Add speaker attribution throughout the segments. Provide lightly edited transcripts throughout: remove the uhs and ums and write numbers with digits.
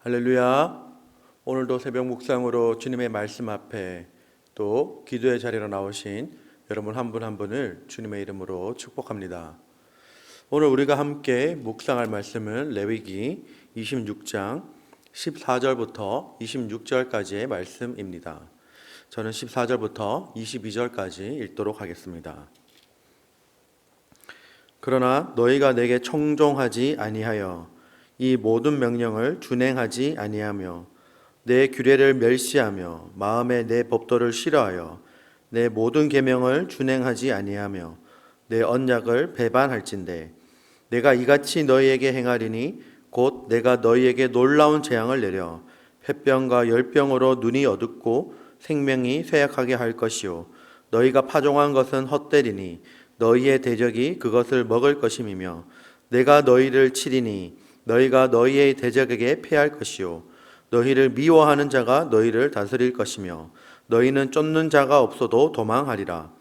Speaker 1: 할렐루야. 오늘도 새벽 묵상으로 주님의 말씀 앞에 또 기도의 자리로 나오신 여러분 한 분 한 분을 주님의 이름으로 축복합니다. 오늘 우리가 함께 묵상할 말씀은 레위기 26장 14절부터 26절까지의 말씀입니다. 저는 14절부터 22절까지 읽도록 하겠습니다. 그러나 너희가 내게 청종하지 아니하여 이 모든 명령을 준행하지 아니하며 내 규례를 멸시하며 마음에 내 법도를 싫어하여 내 모든 계명을 준행하지 아니하며 내 언약을 배반할진대 내가 이같이 너희에게 행하리니 곧 내가 너희에게 놀라운 재앙을 내려 폐병과 열병으로 눈이 어둡고 생명이 쇠약하게 할 것이요 너희가 파종한 것은 헛되리니 너희의 대적이 그것을 먹을 것임이며 내가 너희를 치리니 너희가 너희의 대적에게 패할 것이요 너희를 미워하는 자가 너희를 다스릴 것이며 너희는 쫓는 자가 없어도 도망하리라.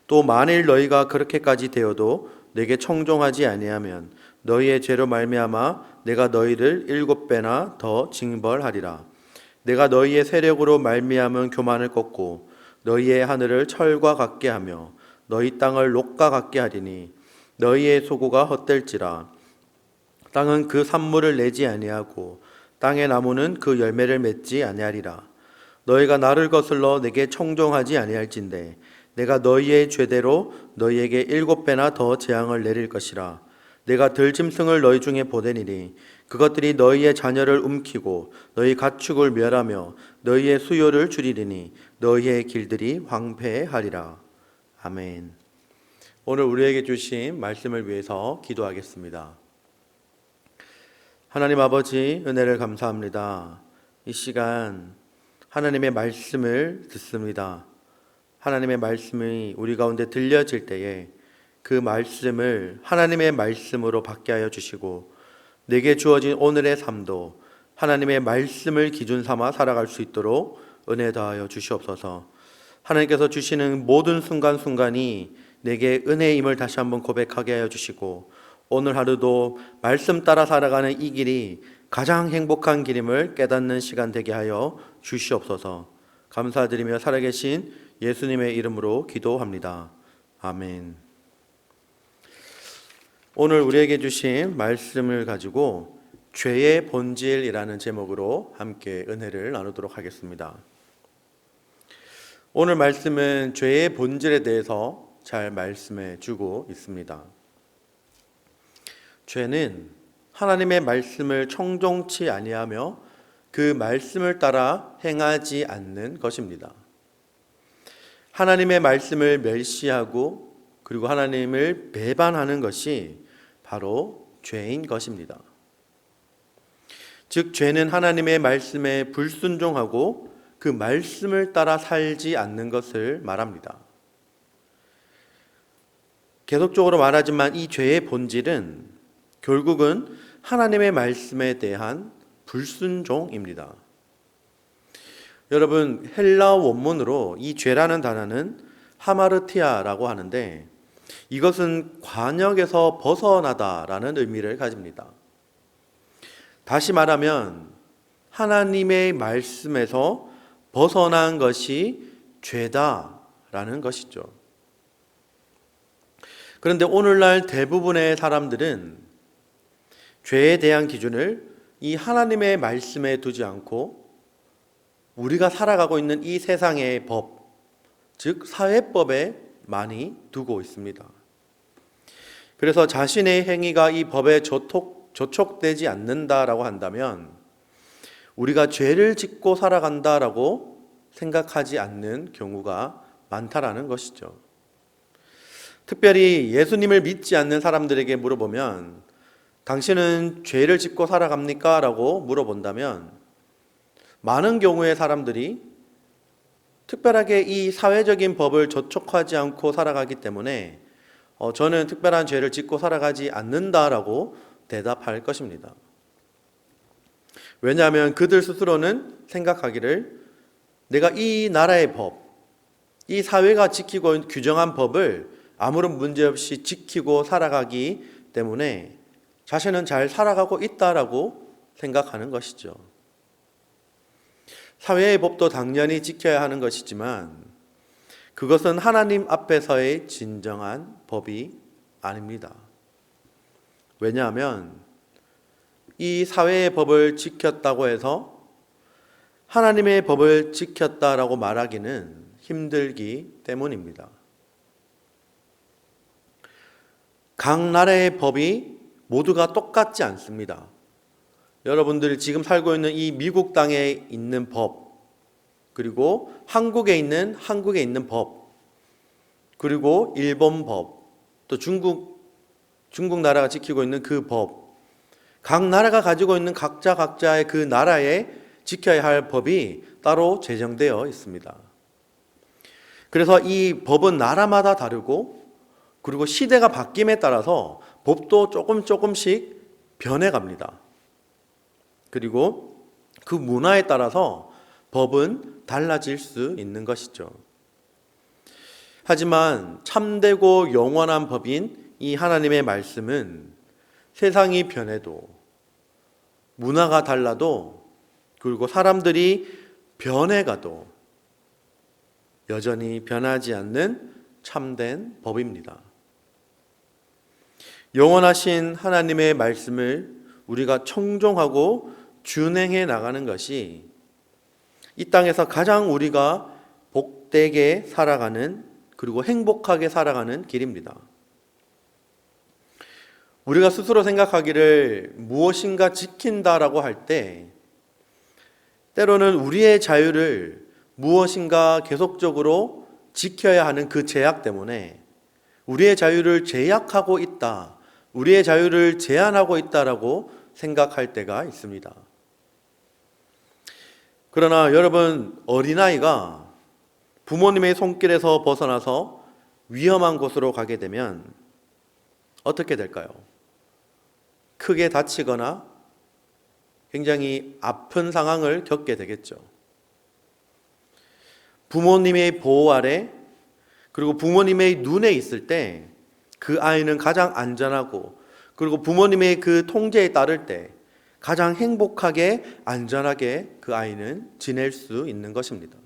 Speaker 1: 또 만일 너희가 그렇게까지 되어도 내게 청종하지 아니하면 너희의 죄로 말미암아 내가 너희를 7배나 더 징벌하리라. 내가 너희의 세력으로 말미암은 교만을 꺾고 너희의 하늘을 철과 같게 하며 너희 땅을 녹과 같게 하리니 너희의 소고가 헛될지라. 땅은 그 산물을 내지 아니하고 땅의 나무는 그 열매를 맺지 아니하리라. 너희가 나를 거슬러 내게 청종하지 아니할진대 내가 너희의 죄대로 너희에게 7배나 더 재앙을 내릴 것이라. 내가 들짐승을 너희 중에 보내니니 그것들이 너희의 자녀를 움키고 너희 가축을 멸하며 너희의 수요를 줄이리니 너희의 길들이 황폐하리라. 아멘. 오늘 우리에게 주신 말씀을 위해서 기도하겠습니다. 하나님 아버지, 은혜를 감사합니다. 이 시간 하나님의 말씀을 듣습니다. 하나님의 말씀이 우리 가운데 들려질 때에 그 말씀을 하나님의 말씀으로 받게 하여 주시고 내게 주어진 오늘의 삶도 하나님의 말씀을 기준 삼아 살아갈 수 있도록 은혜 더하여 주시옵소서. 하나님께서 주시는 모든 순간순간이 내게 은혜임을 다시 한번 고백하게 하여 주시고 오늘 하루도 말씀 따라 살아가는 이 길이 가장 행복한 길임을 깨닫는 시간 되게 하여 주시옵소서. 감사드리며 살아계신 예수님의 이름으로 기도합니다. 아멘. 오늘 우리에게 주신 말씀을 가지고 죄의 본질이라는 제목으로 함께 은혜를 나누도록 하겠습니다. 오늘 말씀은 죄의 본질에 대해서 잘 말씀해 주고 있습니다. 죄는 하나님의 말씀을 청종치 아니하며 그 말씀을 따라 행하지 않는 것입니다. 하나님의 말씀을 멸시하고 그리고 하나님을 배반하는 것이 바로 죄인 것입니다. 즉 죄는 하나님의 말씀에 불순종하고 그 말씀을 따라 살지 않는 것을 말합니다. 계속적으로 말하지만 이 죄의 본질은 결국은 하나님의 말씀에 대한 불순종입니다. 여러분, 헬라어 원문으로 이 죄라는 단어는 하마르티아라고 하는데 이것은 관역에서 벗어나다라는 의미를 가집니다. 다시 말하면 하나님의 말씀에서 벗어난 것이 죄다라는 것이죠. 그런데 오늘날 대부분의 사람들은 죄에 대한 기준을 이 하나님의 말씀에 두지 않고 우리가 살아가고 있는 이 세상의 법, 즉 사회법에 많이 두고 있습니다. 그래서 자신의 행위가 이 법에 저촉되지 않는다라고 한다면 우리가 죄를 짓고 살아간다라고 생각하지 않는 경우가 많다라는 것이죠. 특별히 예수님을 믿지 않는 사람들에게 물어보면 당신은 죄를 짓고 살아갑니까? 라고 물어본다면 많은 경우의 사람들이 특별하게 이 사회적인 법을 저촉하지 않고 살아가기 때문에 저는 특별한 죄를 짓고 살아가지 않는다라고 대답할 것입니다. 왜냐하면 그들 스스로는 생각하기를 내가 이 나라의 법, 이 사회가 지키고 규정한 법을 아무런 문제 없이 지키고 살아가기 때문에 자신은 잘 살아가고 있다라고 생각하는 것이죠. 사회의 법도 당연히 지켜야 하는 것이지만 그것은 하나님 앞에서의 진정한 법이 아닙니다. 왜냐하면 이 사회의 법을 지켰다고 해서 하나님의 법을 지켰다라고 말하기는 힘들기 때문입니다. 각 나라의 법이 모두가 똑같지 않습니다. 여러분들이 지금 살고 있는 이 미국 땅에 있는 법, 그리고 한국에 있는 법, 그리고 일본 법, 또 중국 나라가 지키고 있는 그 법, 각 나라가 가지고 있는 각자의 그 나라에 지켜야 할 법이 따로 제정되어 있습니다. 그래서 이 법은 나라마다 다르고, 그리고 시대가 바뀜에 따라서 법도 조금씩 변해갑니다. 그리고 그 문화에 따라서 법은 달라질 수 있는 것이죠. 하지만 참되고 영원한 법인 이 하나님의 말씀은 세상이 변해도, 문화가 달라도, 그리고 사람들이 변해가도 여전히 변하지 않는 참된 법입니다. 영원하신 하나님의 말씀을 우리가 청종하고 준행해 나가는 것이 이 땅에서 가장 우리가 복되게 살아가는, 그리고 행복하게 살아가는 길입니다. 우리가 스스로 생각하기를 무엇인가 지킨다라고 할 때 때로는 우리의 자유를 무엇인가 계속적으로 지켜야 하는 그 제약 때문에 우리의 자유를 제약하고 있다, 우리의 자유를 제한하고 있다라고 생각할 때가 있습니다. 그러나 여러분, 어린아이가 부모님의 손길에서 벗어나서 위험한 곳으로 가게 되면 어떻게 될까요? 크게 다치거나 굉장히 아픈 상황을 겪게 되겠죠. 부모님의 보호 아래, 그리고 부모님의 눈에 있을 때 그 아이는 가장 안전하고, 그리고 부모님의 그 통제에 따를 때 가장 행복하게 안전하게 그 아이는 지낼 수 있는 것입니다.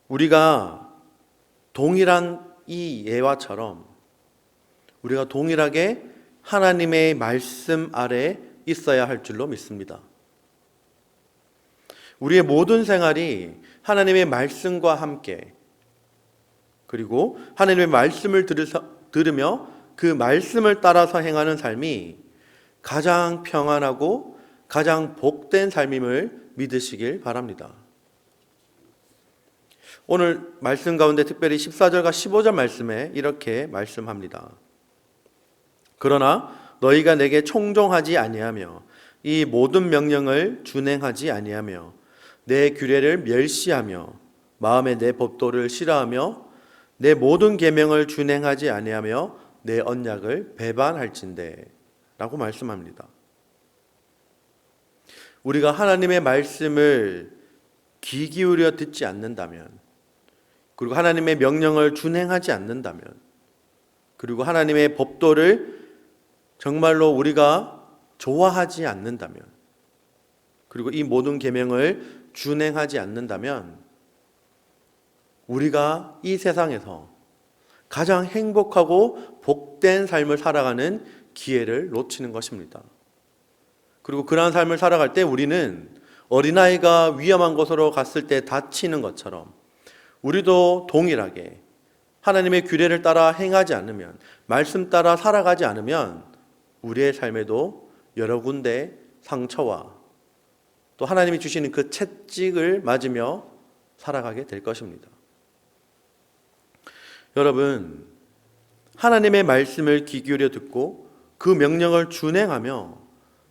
Speaker 1: 우리가 동일한 이 예화처럼 우리가 동일하게 하나님의 말씀 아래 있어야 할 줄로 믿습니다. 우리의 모든 생활이 하나님의 말씀과 함께, 그리고 하나님의 말씀을 들으며 그 말씀을 따라서 행하는 삶이 가장 평안하고 가장 복된 삶임을 믿으시길 바랍니다. 오늘 말씀 가운데 특별히 14절과 15절 말씀에 이렇게 말씀합니다. 그러나 너희가 내게 청종하지 아니하며 이 모든 명령을 준행하지 아니하며 내 규례를 멸시하며 마음에 내 법도를 싫어하며 내 모든 계명을 준행하지 아니하며 내 언약을 배반할진대 라고 말씀합니다. 우리가 하나님의 말씀을 귀 기울여 듣지 않는다면, 그리고 하나님의 명령을 준행하지 않는다면, 그리고 하나님의 법도를 정말로 우리가 좋아하지 않는다면, 그리고 이 모든 계명을 준행하지 않는다면 우리가 이 세상에서 가장 행복하고 복된 삶을 살아가는 기회를 놓치는 것입니다. 그리고 그러한 삶을 살아갈 때 우리는 어린아이가 위험한 곳으로 갔을 때 다치는 것처럼 우리도 동일하게 하나님의 규례를 따라 행하지 않으면, 말씀 따라 살아가지 않으면 우리의 삶에도 여러 군데 상처와 또 하나님이 주시는 그 채찍을 맞으며 살아가게 될 것입니다. 여러분, 하나님의 말씀을 귀 기울여 듣고 그 명령을 준행하며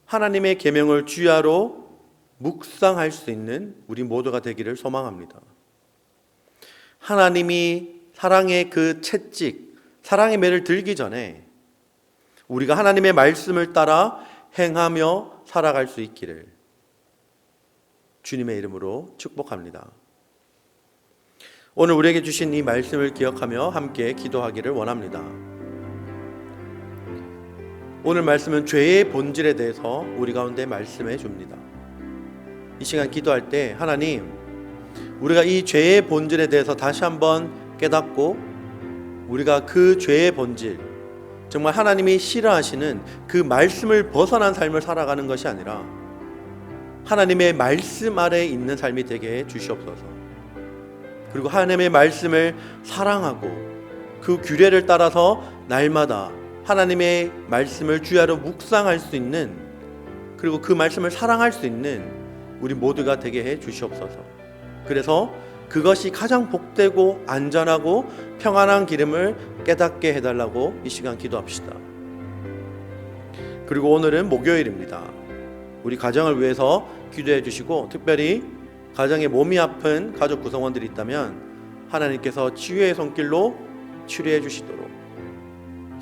Speaker 1: 하나님의 계명을 주야로 묵상할 수 있는 우리 모두가 되기를 소망합니다. 하나님이 사랑의 그 채찍, 사랑의 매를 들기 전에 우리가 하나님의 말씀을 따라 행하며 살아갈 수 있기를 주님의 이름으로 축복합니다. 오늘 우리에게 주신 이 말씀을 기억하며 함께 기도하기를 원합니다. 오늘 말씀은 죄의 본질에 대해서 우리 가운데 말씀해 줍니다. 이 시간 기도할 때 하나님, 우리가 이 죄의 본질에 대해서 다시 한번 깨닫고 우리가 그 죄의 본질, 정말 하나님이 싫어하시는 그 말씀을 벗어난 삶을 살아가는 것이 아니라 하나님의 말씀 아래에 있는 삶이 되게 해 주시옵소서. 그리고 하나님의 말씀을 사랑하고 그 규례를 따라서 날마다 하나님의 말씀을 주야로 묵상할 수 있는, 그리고 그 말씀을 사랑할 수 있는 우리 모두가 되게 해 주시옵소서. 그래서 그것이 가장 복되고 안전하고 평안한 길임을 깨닫게 해달라고 이 시간 기도합시다. 그리고 오늘은 목요일입니다. 우리 가정을 위해서 기도해 주시고, 특별히 가정에 몸이 아픈 가족 구성원들이 있다면 하나님께서 치유의 손길로 치료해 주시도록,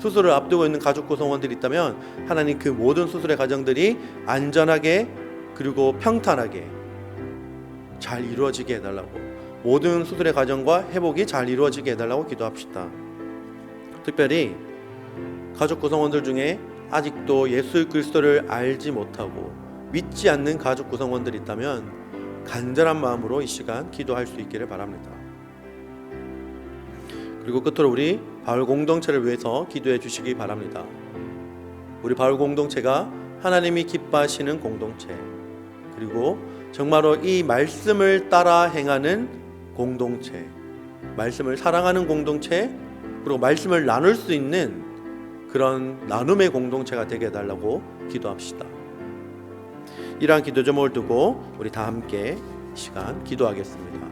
Speaker 1: 수술을 앞두고 있는 가족 구성원들이 있다면 하나님 그 모든 수술의 과정들이 안전하게 그리고 평탄하게 잘 이루어지게 해달라고, 모든 수술의 과정과 회복이 잘 이루어지게 해달라고 기도합시다. 특별히 가족 구성원들 중에 아직도 예수 그리스도를 알지 못하고 믿지 않는 가족 구성원들이 있다면 간절한 마음으로 이 시간 기도할 수 있기를 바랍니다. 그리고 끝으로 우리 바울 공동체를 위해서 기도해 주시기 바랍니다. 우리 바울 공동체가 하나님이 기뻐하시는 공동체, 그리고 정말로 이 말씀을 따라 행하는 공동체, 말씀을 사랑하는 공동체, 그리고 말씀을 나눌 수 있는 그런 나눔의 공동체가 되게 해달라고 기도합시다. 이러한 기도 제목을 두고 우리 다 함께 시간 기도하겠습니다.